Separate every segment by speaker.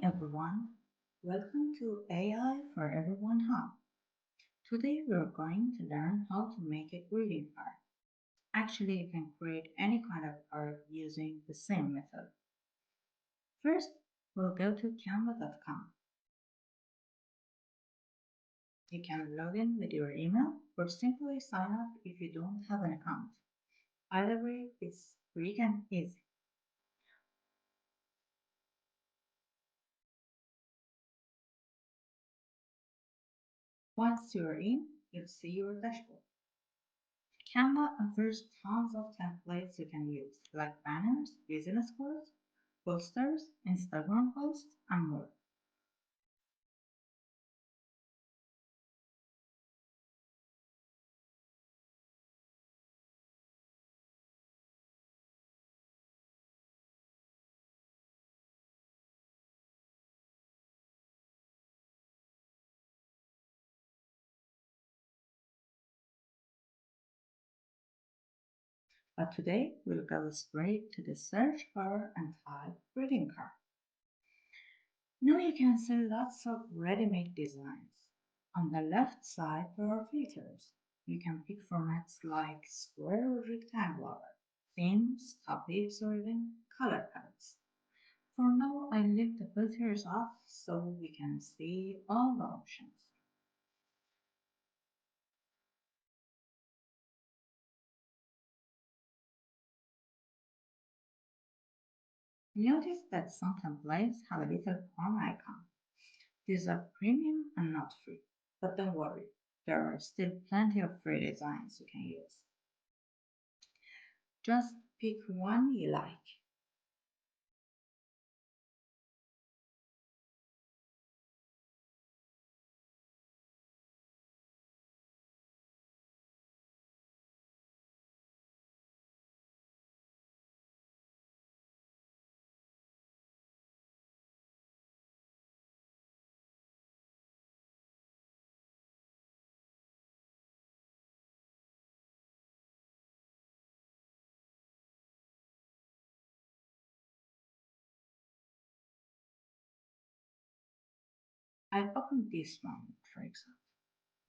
Speaker 1: everyone, welcome to AI for Everyone Hub. Today we're going to learn how to make a greeting card. Actually, you can create any kind of card using the same method. First, we'll go to canva.com. You can log in with your email or simply sign up if you don't have an account. Either way, it's quick and easy. Once you're in, you'll see your dashboard. Canva offers tons of templates you can use, like banners, business cards, posters, Instagram posts, and more. But today we'll go straight to the search bar and type greeting card. Now you can see lots of ready-made designs. On the left side there are filters. You can pick formats like square or rectangular, themes, topics, or even color palettes. For now, I leave the filters off so we can see all the options. Notice that some templates have a little palm icon. These are premium and not free. But don't worry, there are still plenty of free designs you can use. Just pick one you like. I've opened this one, for example.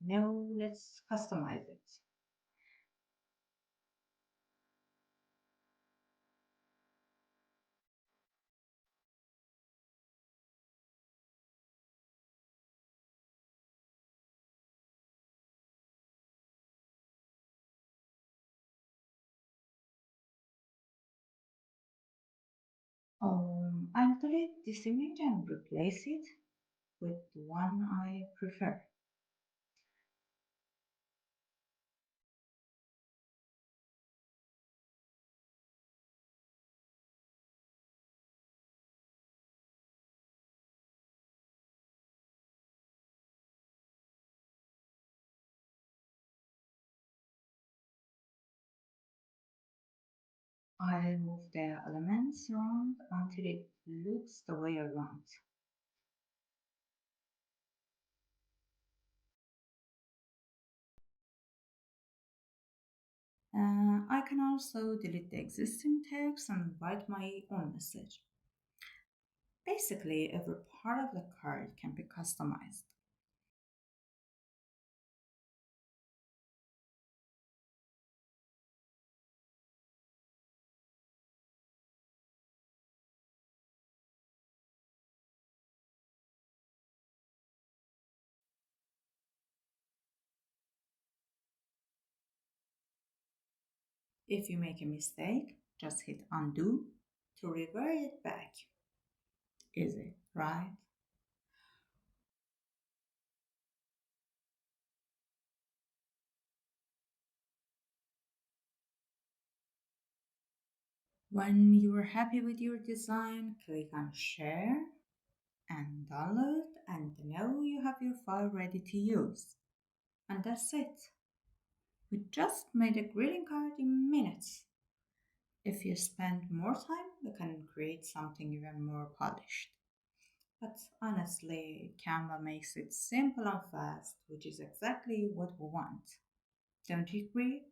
Speaker 1: Now let's customize it. I'll delete this image and replace it with one I prefer. I'll move the elements around until it looks the way I want. I can also delete the existing text and write my own message. Basically, every part of the card can be customized. If you make a mistake, just hit undo to revert it back. Easy, right? When you are happy with your design, click on share and download, and now you have your file ready to use. And that's it. We just made a greeting card in minutes. If you spend more time, you can create something even more polished. But honestly, Canva makes it simple and fast, which is exactly what we want. Don't you agree?